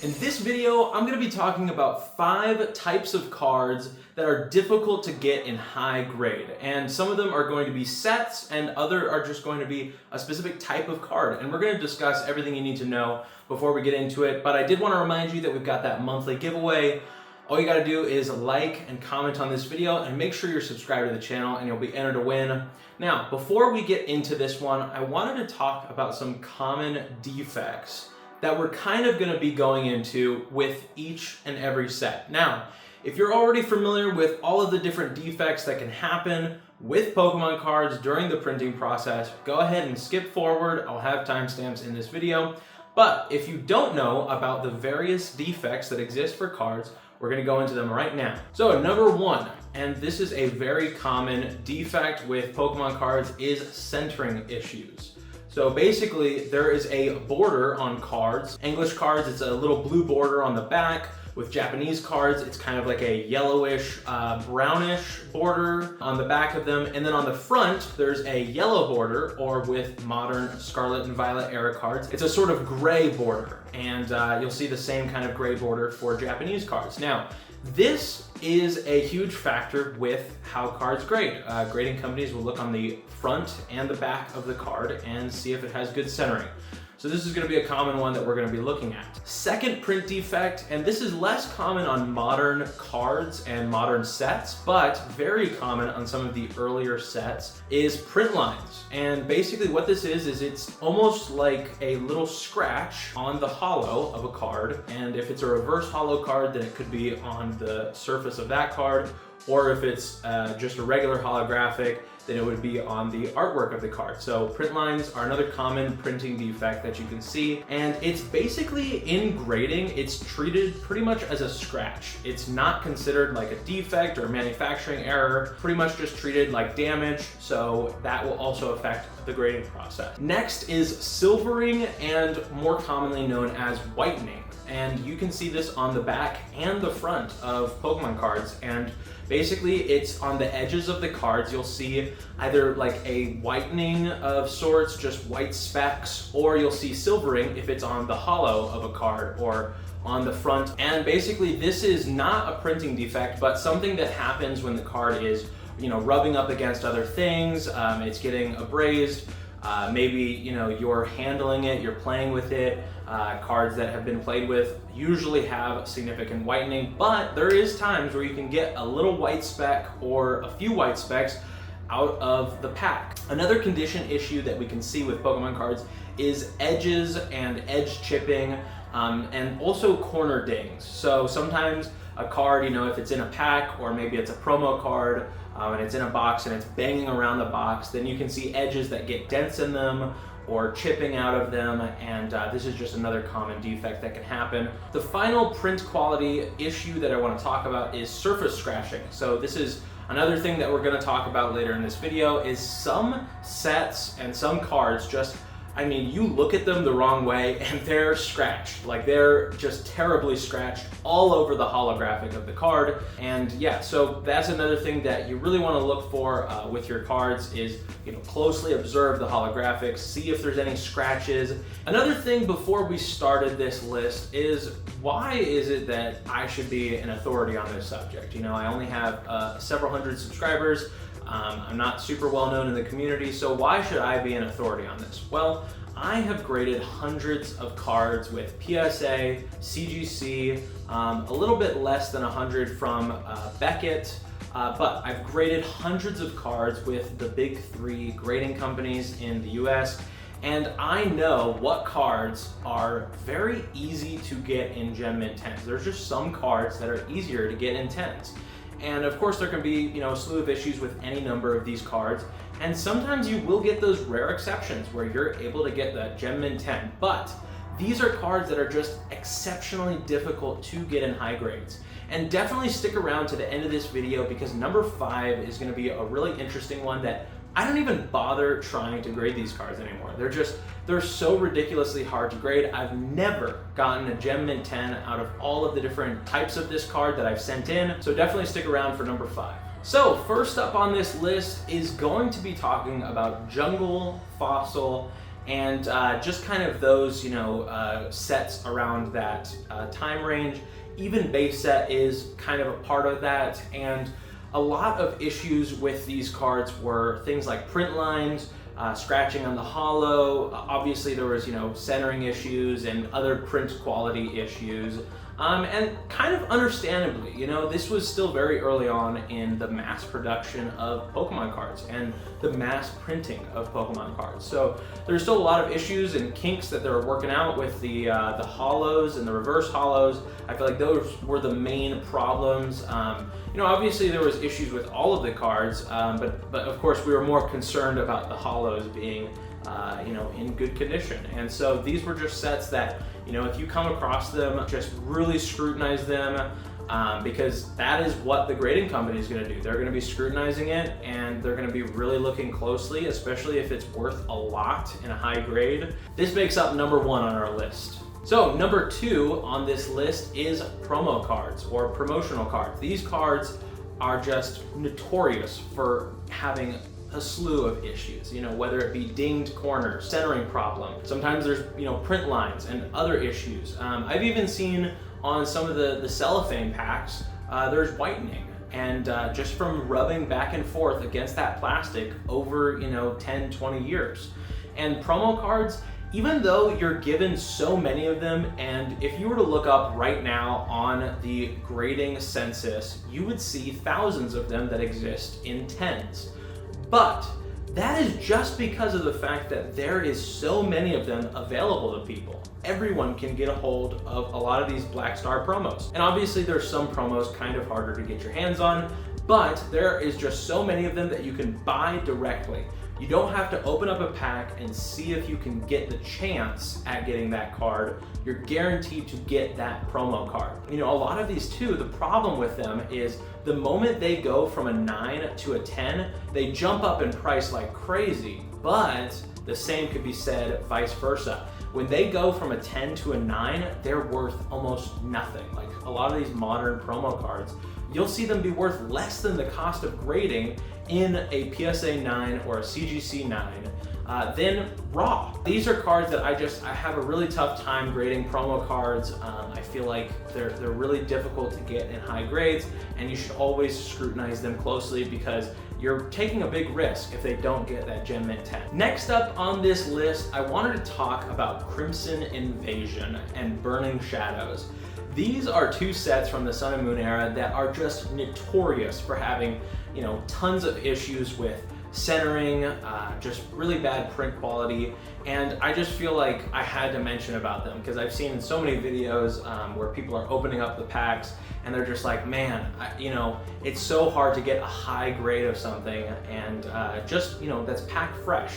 In this video, I'm going to be talking about 5 types of cards that are difficult to get in high grade. And some of them are going to be sets and other are just going to be a specific type of card. And we're going to discuss everything you need to know before we get into it. But I did want to remind you that we've got that monthly giveaway. All you got to do is like and comment on this video and make sure you're subscribed to the channel and you'll be entered to win. Now, before we get into this one, I wanted to talk about some common defects that we're kind of going to be going into with each and every set. Now, if you're already familiar with all of the different defects that can happen with Pokemon cards during the printing process, go ahead and skip forward. I'll have timestamps in this video. But if you don't know about the various defects that exist for cards, we're going to go into them right now. So number 1, and this is a very common defect with Pokemon cards, is centering issues. So basically, there is a border on cards. English cards, it's a little blue border on the back. With Japanese cards, it's kind of like a yellowish, brownish border on the back of them. And then on the front, there's a yellow border, or with modern Scarlet and Violet era cards, it's a sort of gray border. And you'll see the same kind of gray border for Japanese cards. Now, this is a huge factor with how cards grade. Grading companies will look on the front and the back of the card and see if it has good centering. So this is going to be a common one that we're going to be looking at. Second print defect, and this is less common on modern cards and modern sets, but very common on some of the earlier sets, is print lines. And basically what this is it's almost like a little scratch on the hollow of a card. And if it's a reverse hollow card, then it could be on the surface of that card. Or if it's just a regular holographic, then it would be on the artwork of the card. So print lines are another common printing defect that you can see. And it's basically, in grading, it's treated pretty much as a scratch. It's not considered like a defect or manufacturing error, pretty much just treated like damage. So that will also affect the grading process. Next is silvering, and more commonly known as whitening. And you can see this on the back and the front of Pokemon cards. And basically it's on the edges of the cards. You'll see either like a whitening of sorts, just white specks, or you'll see silvering if it's on the hollow of a card or on the front. And basically this is not a printing defect, but something that happens when the card is, rubbing up against other things. It's getting abrased. Maybe, you're handling it, you're playing with it. Cards that have been played with usually have significant whitening, but there is times where you can get a little white speck or a few white specks out of the pack. Another condition issue that we can see with Pokemon cards is edges and edge chipping, and also corner dings. So sometimes a card, if it's in a pack or maybe it's a promo card, and it's in a box and it's banging around the box, then you can see edges that get dents in them or chipping out of them, and this is just another common defect that can happen. The final print quality issue that I want to talk about is surface scratching. So this is another thing that we're going to talk about later in this video. Is some sets and some cards just, you look at them the wrong way and they're scratched. Like, they're just terribly scratched all over the holographic of the card. And yeah, so that's another thing that you really want to look for with your cards is, closely observe the holographics, see if there's any scratches. Another thing before we started this list is, why is it that I should be an authority on this subject? I only have several hundred subscribers. I'm not super well known in the community, so why should I be an authority on this? Well, I have graded hundreds of cards with PSA, CGC, a little bit less than 100 from Beckett, but I've graded hundreds of cards with the big 3 grading companies in the US, and I know what cards are very easy to get in Gem Mint 10s. There's just some cards that are easier to get in 10s. And of course there can be, a slew of issues with any number of these cards. And sometimes you will get those rare exceptions where you're able to get that Gem Mint 10. But these are cards that are just exceptionally difficult to get in high grades. And definitely stick around to the end of this video, because number 5 is going to be a really interesting one that I don't even bother trying to grade these cards anymore. They're so ridiculously hard to grade. I've never gotten a Gem Mint 10 out of all of the different types of this card that I've sent in, so definitely stick around for number 5. So first up on this list is going to be talking about Jungle, Fossil, and just kind of those, sets around that time range. Even base set is kind of a part of that, and a lot of issues with these cards were things like print lines, scratching on the hollow. Obviously there was, centering issues and other print quality issues. And kind of understandably, this was still very early on in the mass production of Pokemon cards and the mass printing of Pokemon cards. So there's still a lot of issues and kinks that they're working out with the hollows and the reverse hollows. I feel like those were the main problems. Obviously there was issues with all of the cards, but of course we were more concerned about the hollows being in good condition. And so these were just sets that, if you come across them, just really scrutinize them, because that is what the grading company is going to do. They're going to be scrutinizing it, and they're going to be really looking closely, especially if it's worth a lot in a high grade. This makes up number 1 on our list. So number 2 on this list is promo cards or promotional cards. These cards are just notorious for having a slew of issues, whether it be dinged corners, centering problem. Sometimes there's, print lines and other issues. I've even seen on some of the cellophane packs, there's whitening. And just from rubbing back and forth against that plastic over, 10, 20 years. And promo cards, even though you're given so many of them, and if you were to look up right now on the grading census, you would see thousands of them that exist in tens. But that is just because of the fact that there is so many of them available to people. Everyone can get a hold of a lot of these Black Star promos. And obviously there's some promos kind of harder to get your hands on, but there is just so many of them that you can buy directly. You don't have to open up a pack and see if you can get the chance at getting that card. You're guaranteed to get that promo card. A lot of these too, the problem with them is the moment they go from a 9 to a 10, they jump up in price like crazy, but the same could be said vice versa. When they go from a 10 to a 9, they're worth almost nothing. Like a lot of these modern promo cards, you'll see them be worth less than the cost of grading in a PSA 9 or a CGC 9 than raw. These are cards that I have a really tough time grading promo cards. I feel like they're really difficult to get in high grades, and you should always scrutinize them closely because you're taking a big risk if they don't get that Gem Mint 10. Next up on this list, I wanted to talk about Crimson Invasion and Burning Shadows. These are 2 sets from the Sun and Moon era that are just notorious for having, tons of issues with centering, just really bad print quality, and I just feel like I had to mention about them because I've seen so many videos where people are opening up the packs and they're just like, man, it's so hard to get a high grade of something, and that's packed fresh.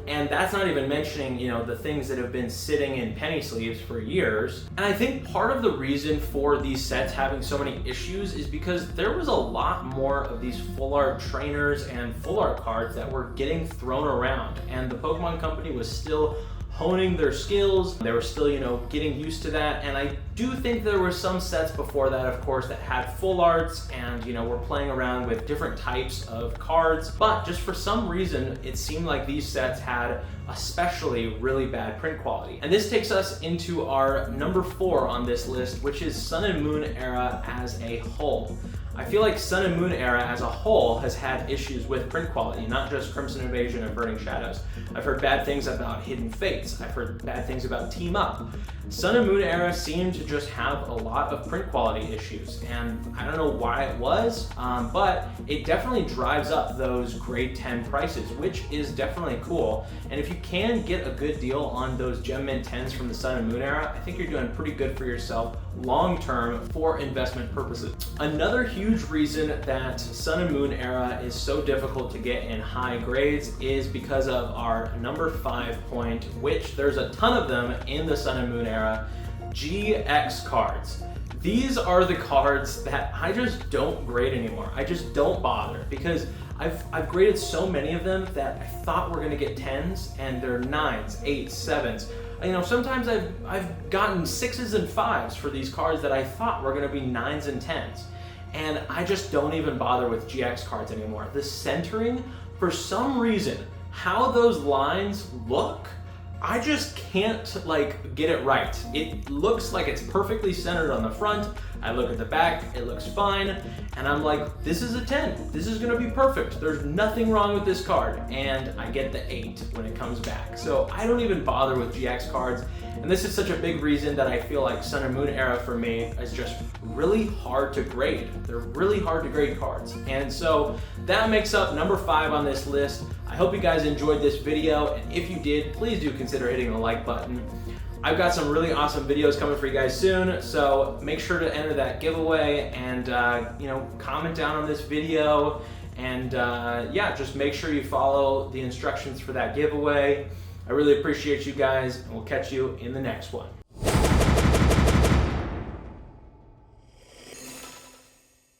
And that's not even mentioning, the things that have been sitting in penny sleeves for years. And I think part of the reason for these sets having so many issues is because there was a lot more of these full art trainers and full art cards that were getting thrown around, and the Pokemon Company was still honing their skills. They were still, getting used to that. And I do think there were some sets before that, of course, that had full arts and, were playing around with different types of cards. But just for some reason, it seemed like these sets had especially really bad print quality. And this takes us into our number 4 on this list, which is Sun and Moon era as a whole. I feel like Sun and Moon era as a whole has had issues with print quality, not just Crimson Invasion and Burning Shadows. I've heard bad things about Hidden Fates. I've heard bad things about Team Up. Sun and Moon era seemed to just have a lot of print quality issues, and I don't know why it was, but it definitely drives up those grade 10 prices, which is definitely cool. And if you can get a good deal on those Gem Mint 10s from the Sun and Moon era, I think you're doing pretty good for yourself long term for investment purposes. Another huge reason that Sun and Moon era is so difficult to get in high grades is because of our number 5 point, which there's a ton of them in the Sun and Moon era, GX cards. These are the cards that I just don't grade anymore. I just don't bother because I've graded so many of them that I thought were gonna get 10s and they're 9s, 8s, 7s. Sometimes I've gotten 6s and 5s for these cards that I thought were gonna be 9s and 10s. And I just don't even bother with GX cards anymore. The centering, for some reason, how those lines look, I just can't like get it right. It looks like it's perfectly centered on the front. I look at the back, it looks fine, and I'm like, this is a 10. This is gonna be perfect. There's nothing wrong with this card, and I get the 8 when it comes back. So I don't even bother with GX cards, and this is such a big reason that I feel like Sun and Moon era for me is just really hard to grade. They're really hard to grade cards. And so that makes up number 5 on this list. I hope you guys enjoyed this video, and if you did, please do consider hitting the like button. I've got some really awesome videos coming for you guys soon, so make sure to enter that giveaway and comment down on this video, and yeah, just make sure you follow the instructions for that giveaway. I really appreciate you guys, and we'll catch you in the next one.